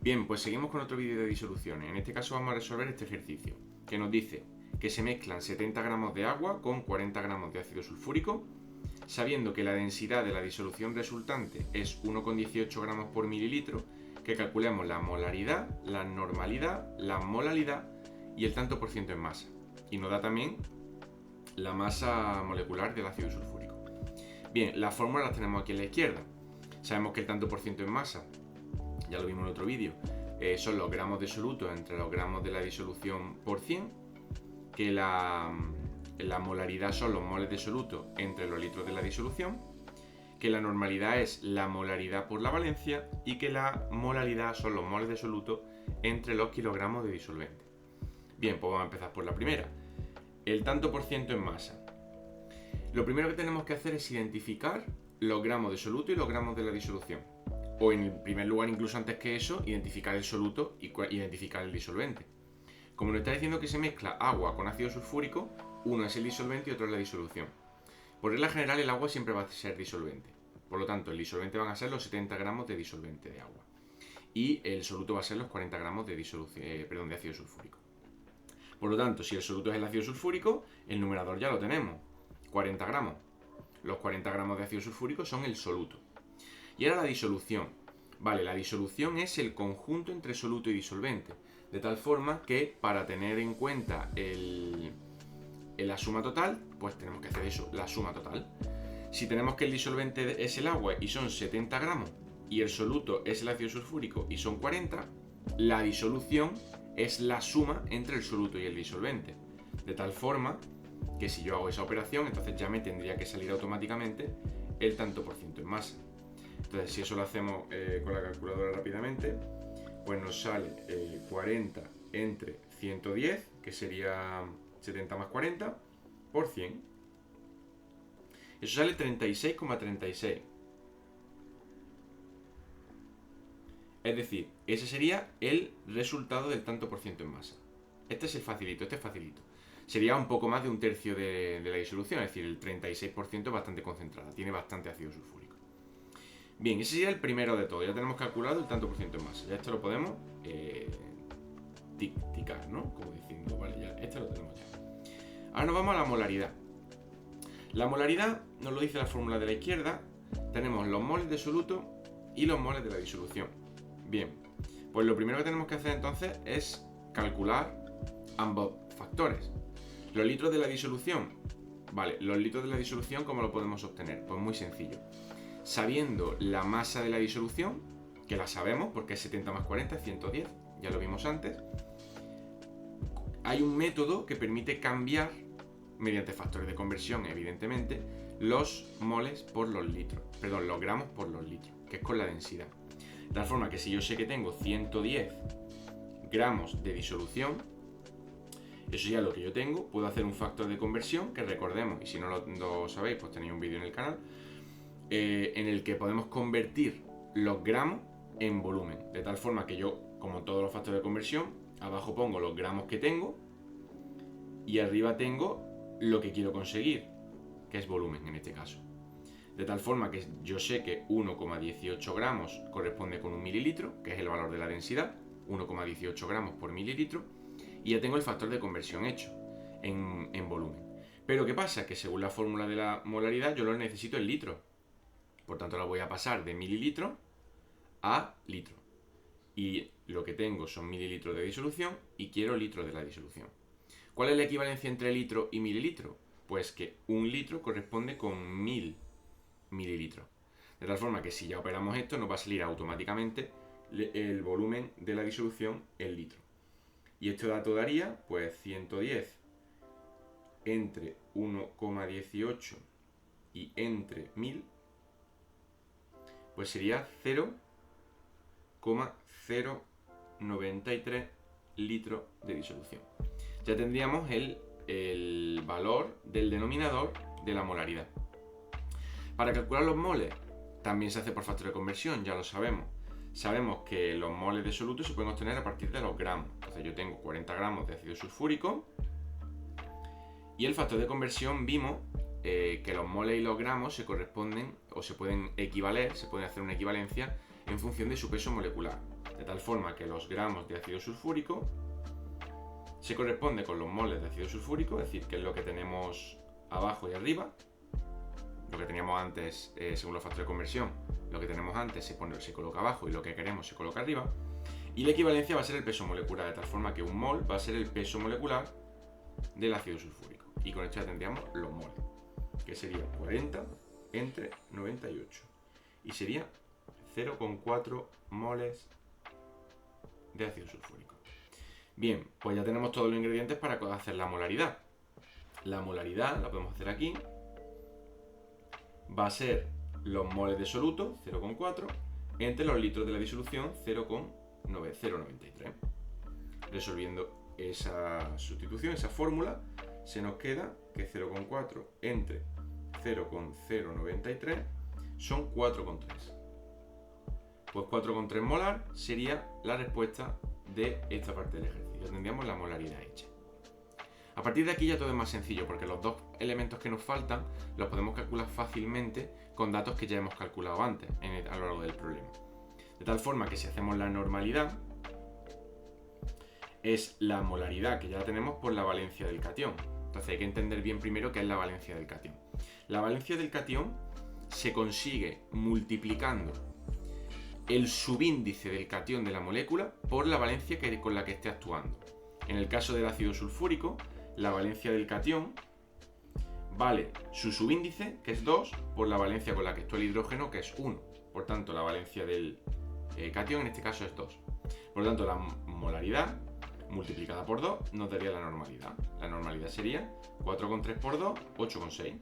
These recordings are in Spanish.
Bien, pues seguimos con otro vídeo de disoluciones. En este caso vamos a resolver este ejercicio, que nos dice que se mezclan 70 gramos de agua con 40 gramos de ácido sulfúrico, sabiendo que la densidad de la disolución resultante es 1,18 gramos por mililitro, que calculemos la molaridad, la normalidad, la molalidad y el tanto por ciento en masa. Y nos da también la masa molecular del ácido sulfúrico. Bien, las fórmulas las tenemos aquí a la izquierda. Sabemos que el tanto por ciento en masa, ya lo vimos en otro vídeo, son los gramos de soluto entre los gramos de la disolución por 100, que la molaridad son los moles de soluto entre los litros de la disolución, que la normalidad es la molaridad por la valencia y que la molalidad son los moles de soluto entre los kilogramos de disolvente. Bien, pues vamos a empezar por la primera. El tanto por ciento en masa. Lo primero que tenemos que hacer es identificar los gramos de soluto y los gramos de la disolución. O en primer lugar, incluso antes que eso, identificar el soluto y identificar el disolvente. Como nos está diciendo que se mezcla agua con ácido sulfúrico, uno es el disolvente y otro es la disolución. Por regla general, el agua siempre va a ser disolvente. Por lo tanto, el disolvente van a ser los 70 gramos de disolvente de agua. Y el soluto va a ser los 40 gramos de ácido sulfúrico. Por lo tanto, si el soluto es el ácido sulfúrico, el numerador ya lo tenemos, 40 gramos. Los 40 gramos de ácido sulfúrico son el soluto. Y ahora la disolución. Vale, la disolución es el conjunto entre soluto y disolvente. De tal forma que para tener en cuenta la suma total, pues tenemos que hacer eso, la suma total. Si tenemos que el disolvente es el agua y son 70 gramos y el soluto es el ácido sulfúrico y son 40, la disolución es la suma entre el soluto y el disolvente. De tal forma que si yo hago esa operación, entonces ya me tendría que salir automáticamente el tanto por ciento en masa. Entonces, si eso lo hacemos con la calculadora rápidamente, pues nos sale 40 entre 110, que sería 70 más 40, por 100. Eso sale 36,36. Es decir, ese sería el resultado del tanto por ciento en masa. Este es facilito. Sería un poco más de un tercio de la disolución, es decir, el 36% es bastante concentrada, tiene bastante ácido sulfúrico. Bien, ese sería el primero de todo. Ya tenemos calculado el tanto por ciento en masa. Ya esto lo podemos ticar, ¿no? Como diciendo, vale, ya este lo tenemos ya. Ahora nos vamos a la molaridad. La molaridad nos lo dice la fórmula de la izquierda. Tenemos los moles de soluto y los moles de la disolución. Bien, pues lo primero que tenemos que hacer entonces es calcular ambos factores. Los litros de la disolución. Vale, los litros de la disolución, ¿cómo lo podemos obtener? Pues muy sencillo. Sabiendo la masa de la disolución, que la sabemos porque es 70 más 40 es 110, ya lo vimos antes, hay un método que permite cambiar, mediante factores de conversión evidentemente, los moles por los litros, perdón, los gramos por los litros, que es con la densidad. De tal forma que si yo sé que tengo 110 gramos de disolución, eso ya es lo que yo tengo, puedo hacer un factor de conversión, que recordemos, y si no lo sabéis, pues tenéis un vídeo en el canal, en el que podemos convertir los gramos en volumen, de tal forma que yo, como todos los factores de conversión, abajo pongo los gramos que tengo y arriba tengo lo que quiero conseguir, que es volumen en este caso. De tal forma que yo sé que 1,18 gramos corresponde con un mililitro, que es el valor de la densidad, 1,18 gramos por mililitro, y ya tengo el factor de conversión hecho en volumen. Pero ¿qué pasa? Que según la fórmula de la molaridad yo lo necesito en litros. Por tanto, la voy a pasar de mililitro a litro. Y lo que tengo son mililitros de disolución y quiero litros de la disolución. ¿Cuál es la equivalencia entre litro y mililitro? Pues que un litro corresponde con 1000 mililitros. De tal forma que si ya operamos esto, nos va a salir automáticamente el volumen de la disolución en litro. Y este dato daría, pues, 110 entre 1,18 y entre 1000, pues sería 0,093 litros de disolución. Ya tendríamos el valor del denominador de la molaridad. Para calcular los moles, también se hace por factor de conversión, ya lo sabemos. Sabemos que los moles de soluto se pueden obtener a partir de los gramos. Entonces yo tengo 40 gramos de ácido sulfúrico y el factor de conversión vimos que los moles y los gramos se corresponden o se pueden equivaler, se puede hacer una equivalencia en función de su peso molecular. De tal forma que los gramos de ácido sulfúrico se corresponde con los moles de ácido sulfúrico, es decir, que es lo que tenemos abajo y arriba. Lo que teníamos antes, según los factores de conversión, lo que tenemos antes se coloca abajo y lo que queremos se coloca arriba. Y la equivalencia va a ser el peso molecular, de tal forma que un mol va a ser el peso molecular del ácido sulfúrico. Y con esto ya tendríamos los moles, que sería 40 entre 98. Y sería 0,4 moles de ácido sulfúrico. Bien, pues ya tenemos todos los ingredientes para hacer la molaridad. La molaridad la podemos hacer aquí. Va a ser los moles de soluto, 0,4, entre los litros de la disolución, 0,093. Resolviendo esa sustitución, esa fórmula, se nos queda que 0,4 entre 0,093 son 4,3. Pues 4,3 molar sería la respuesta de esta parte del ejercicio. Tendríamos la molaridad hecha. A partir de aquí ya todo es más sencillo, porque los dos elementos que nos faltan los podemos calcular fácilmente con datos que ya hemos calculado antes a lo largo del problema. De tal forma que si hacemos la normalidad, es la molaridad que ya tenemos por la valencia del catión. Entonces hay que entender bien primero qué es la valencia del catión. La valencia del catión se consigue multiplicando el subíndice del catión de la molécula por la valencia con la que esté actuando. En el caso del ácido sulfúrico, la valencia del catión vale su subíndice, que es 2, por la valencia con la que actúa el hidrógeno, que es 1. Por tanto, la valencia del catión en este caso es 2. Por lo tanto, la molaridad multiplicada por 2 nos daría la normalidad. La normalidad sería 4,3 por 2, 8,6.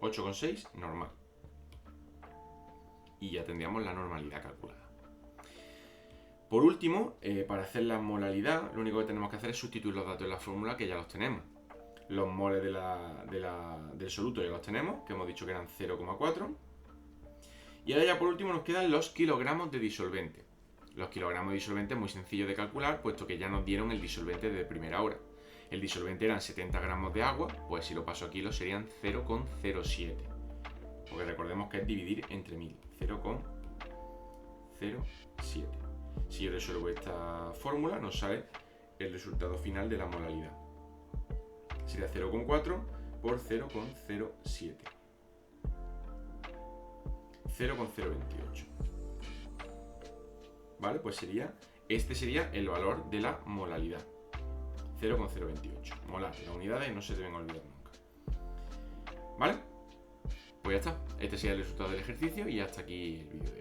8,6 normal. Y ya tendríamos la normalidad calculada. Por último, para hacer la molaridad, lo único que tenemos que hacer es sustituir los datos en la fórmula, que ya los tenemos. Los moles del soluto ya los tenemos, que hemos dicho que eran 0,4. Y ahora ya por último nos quedan los kilogramos de disolvente. Los kilogramos de disolvente es muy sencillo de calcular, puesto que ya nos dieron el disolvente de primera hora. El disolvente eran 70 gramos de agua, pues si lo paso a kilos serían 0,07. Porque recordemos que es dividir entre 1000. 0,07. Si yo resuelvo esta fórmula, nos sale el resultado final de la molaridad. Sería 0,4 por 0,07. 0,028. ¿Vale? Pues este sería el valor de la molaridad. 0,028. Molar. Las unidades no se deben olvidar nunca. ¿Vale? Pues ya está. Este sería el resultado del ejercicio y hasta aquí el vídeo de hoy.